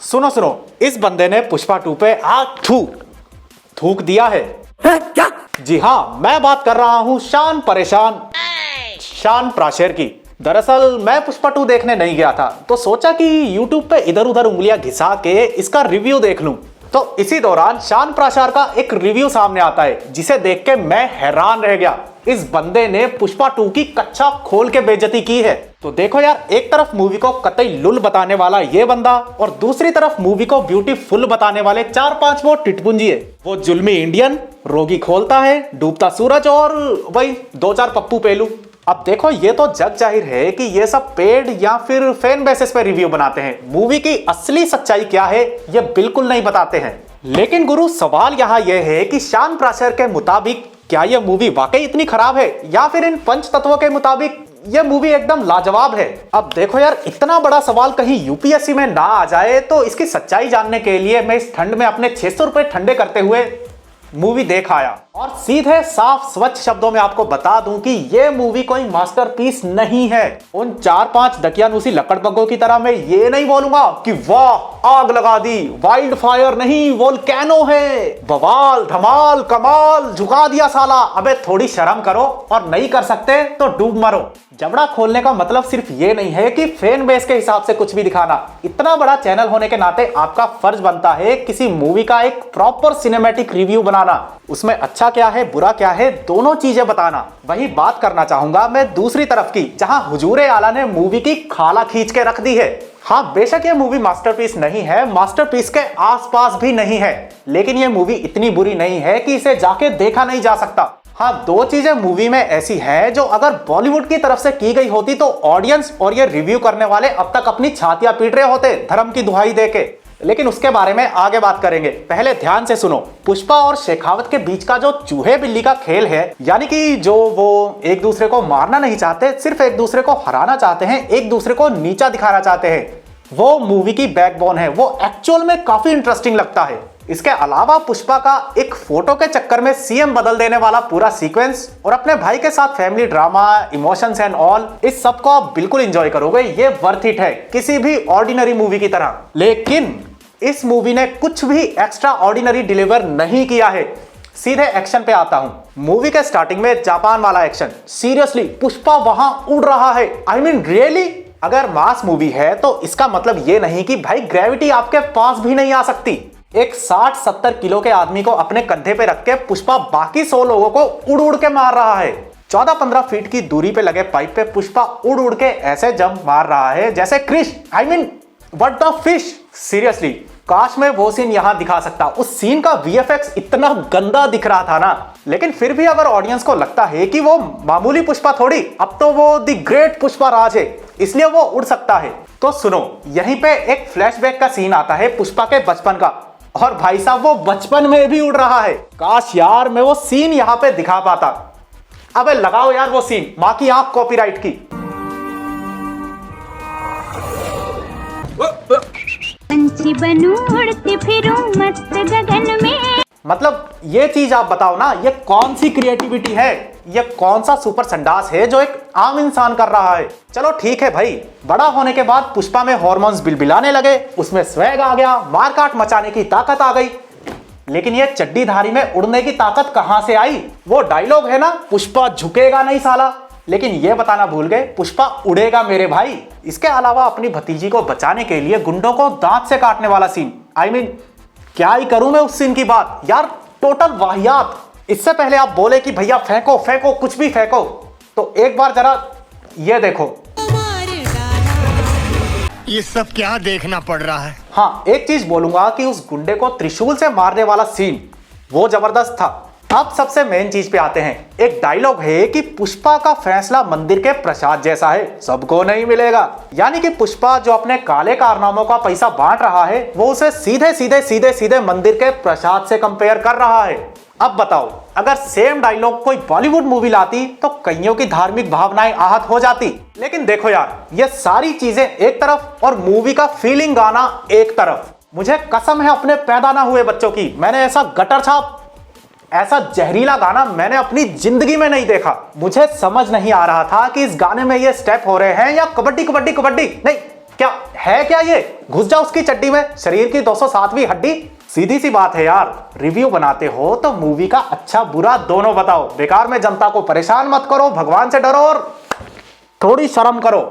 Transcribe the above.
सुनो सुनो, इस बंदे ने पुष्पा 2 पे आग थूक दिया है। क्या? जी हाँ, मैं बात कर रहा हूँ शान प्राशेर की। दरअसल मैं पुष्पा 2 देखने नहीं गया था, तो सोचा कि YouTube पे इधर उधर उंगलियां घिसा के इसका रिव्यू देख लूं। तो इसी दौरान शान प्राशेर का एक रिव्यू सामने आता है, जिसे देख के मैं हैरान रह गया। इस बंदे ने पुष्पा 2 की कच्चा खोल के बेइज्जती की है। तो देखो यार, एक तरफ मूवी को कतई लुल बताने वाला ये बंदा, और दूसरी तरफ मूवी को ब्यूटीफुल बताने वाले 4-5 वो टिटपुंजिए। वो जुल्मी इंडियन, रोगी खोलता है, डूबता सूरज, और वही 2-4 पप्पू पेलू। अब देखो, ये तो जग जाहिर है कि ये सब पेड या फिर फैन बेसिस पे रिव्यू बनाते हैं। मूवी की असली सच्चाई क्या है ये बिल्कुल नहीं बताते हैं। लेकिन गुरु, सवाल यहाँ यह है कि शान प्राशेर के मुताबिक क्या यह मूवी वाकई इतनी खराब है, या फिर इन पंच तत्वों के मुताबिक यह मूवी एकदम लाजवाब है। अब देखो यार, इतना बड़ा सवाल कहीं यूपीएससी में ना आ जाए, तो इसकी सच्चाई जानने के लिए मैं इस ठंड में अपने 600 रुपए ठंडे करते हुए मूवी देख आया। और सीधे साफ स्वच्छ शब्दों में आपको बता दूं कि ये मूवी कोई मास्टरपीस नहीं है। उन 4-5 दकियानूसी लकड़बग्गों की तरह मैं ये नहीं बोलूंगा कि वाह आग लगा दी, वाइल्ड फायर नहीं वोल्केनो है, बवाल धमाल कमाल झुका दिया साला। अबे थोड़ी शर्म करो, और नहीं कर सकते तो डूब मरो। जबड़ा खोलने का मतलब सिर्फ ये नहीं है कि फैन बेस के हिसाब से कुछ भी दिखाना। इतना बड़ा चैनल होने के नाते आपका फर्ज बनता है किसी मूवी का एक प्रॉपर सिनेमैटिक रिव्यू बनाना, उसमें अच्छा क्या है बुरा क्या है दोनों चीजें बताना। वही बात करना चाहूंगा मैं दूसरी तरफ की, जहां हुजूरे आला ने मूवी की खाला खींच के रख दी है। हाँ, बेशक ये मूवी मास्टरपीस नहीं है, मास्टरपीस के आसपास भी नहीं है, लेकिन ये मूवी इतनी बुरी नहीं है कि इसे जाके देखा नहीं जा सकता। हाँ, 2 चीजें मूवी में ऐसी हैं जो अगर बॉलीवुड की तरफ से की गई होती तो ऑडियंस और ये रिव्यू करने वाले अब तक अपनी छातियां पीट रहे होते धर्म की दुहाई देके। लेकिन उसके बारे में आगे बात करेंगे, पहले ध्यान से सुनो। पुष्पा और शेखावत के बीच का जो चूहे बिल्ली का खेल है, यानी कि जो वो एक दूसरे को मारना नहीं चाहते, सिर्फ एक दूसरे को हराना चाहते हैं, एक दूसरे को नीचा दिखाना चाहते हैं, वो मूवी की बैकबोन है। वो एक्चुअल में काफी इंटरेस्टिंग लगता है। इसके अलावा पुष्पा का एक फोटो के चक्कर में सीएम बदल देने वाला पूरा सीक्वेंस, और अपने भाई के साथ family drama, emotions and all, इस सब को आप बिल्कुल एंजॉय करोगे। ये वर्थ इट है किसी भी ऑर्डिनरी मूवी की तरह। लेकिन इस मूवी ने कुछ भी एक्स्ट्रा ऑर्डिनरी डिलीवर नहीं किया है। सीधे एक्शन पे आता हूं। मूवी के स्टार्टिंग में जापान वाला एक्शन, सीरियसली पुष्पा वहां उड़ रहा है। I mean really. अगर मास मूवी है तो इसका मतलब ये नहीं कि भाई ग्रेविटी आपके पास भी नहीं आ सकती। एक 60-70 किलो के आदमी को अपने कंधे पे रख के पुष्पा बाकी 100 लोगों को उड़ उड़ के मार रहा है। 14-15 फीट की दूरी पे लगे पाइप पे पुष्पा उड़ उड़ के ऐसे जंप मार रहा है जैसे Krrish, I mean what the fish. Seriously, काश मैं वो सीन यहां दिखा सकता। उस सीन का वीएफएक्स इतना गंदा दिख रहा था ना। लेकिन फिर भी अगर ऑडियंस को लगता है कि वो मामूली पुष्पा थोड़ी, अब तो वो द ग्रेट पुष्पा राज है, इसलिए वो उड़ सकता है, तो सुनो, यहीं पे एक फ्लैशबैक का सीन आता है पुष्पा के बचपन का। और भाई साहब, वो बचपन में भी उड़ रहा है। काश यार मैं वो सीन यहां पे दिखा पाता। अबे लगाओ यार वो सीन, मां की आंख कॉपीराइट की। पंछी बनूं उड़ती फिरूं मस्त गगन में। मतलब ये चीज आप बताओ ना, ये कौन सी क्रिएटिविटी है, ये कौन सा सुपर संडास है जो एक आम इंसान कर रहा है। चलो ठीक है भाई, बड़ा होने के बाद पुष्पा में हार्मोन्स बिलबिलाने लगे, उसमें स्वैग आ गया, मारकाट मचाने की ताकत आ गई। लेकिन ये चड्डीधारी में उड़ने की ताकत कहां से आई? वो डायलॉग है ना, पुष्पा झुकेगा नहीं साला। लेकिन ये बताना भूल गए, पुष्पा उड़ेगा मेरे भाई। इसके अलावा अपनी भतीजी को बचाने के लिए गुंडों को दांत से काटने वाला सीन, आई मीन क्या ही करूं मैं उस सीन की बात यार, टोटल वाहियात। इससे पहले आप बोले कि भैया फेंको फेंको कुछ भी फेंको, तो एक बार जरा ये देखो। ये सब क्या देखना पड़ रहा है? हाँ, एक चीज बोलूंगा कि उस गुंडे को त्रिशूल से मारने वाला सीन वो जबरदस्त था। अब सबसे मेन चीज पे आते हैं। एक डायलॉग है कि पुष्पा का फैसला मंदिर के प्रसाद जैसा है, सबको नहीं मिलेगा। यानी कि पुष्पा जो अपने काले कारनामों का पैसा बांट रहा है, वो उसे सीधे सीधे सीधे सीधे मंदिर के प्रसाद से कंपेयर कर रहा है। अब बताओ, अगर सेम डायलॉग कोई बॉलीवुड मूवी लाती तो कईयों की धार्मिक भावनाएं आहत हो जाती। लेकिन देखो यार, ये सारी चीजें एक तरफ और मूवी का फीलिंग गाना एक तरफ। मुझे कसम है अपने पैदा ना हुए बच्चों की, मैंने ऐसा गटर छाप, ऐसा जहरीला गाना मैंने अपनी जिंदगी में नहीं देखा। मुझे समझ नहीं आ रहा था कि इस गाने में ये स्टेप हो रहे हैं या कबड्डी कबड्डी कबड्डी, नहीं क्या है क्या ये? घुस जाओ उसकी चड्डी में, शरीर की 207वीं हड्डी। सीधी सी बात है यार, रिव्यू बनाते हो तो मूवी का अच्छा बुरा दोनों बताओ। बेकार में जनता को परेशान मत करो, भगवान से डरो और थोड़ी शर्म करो।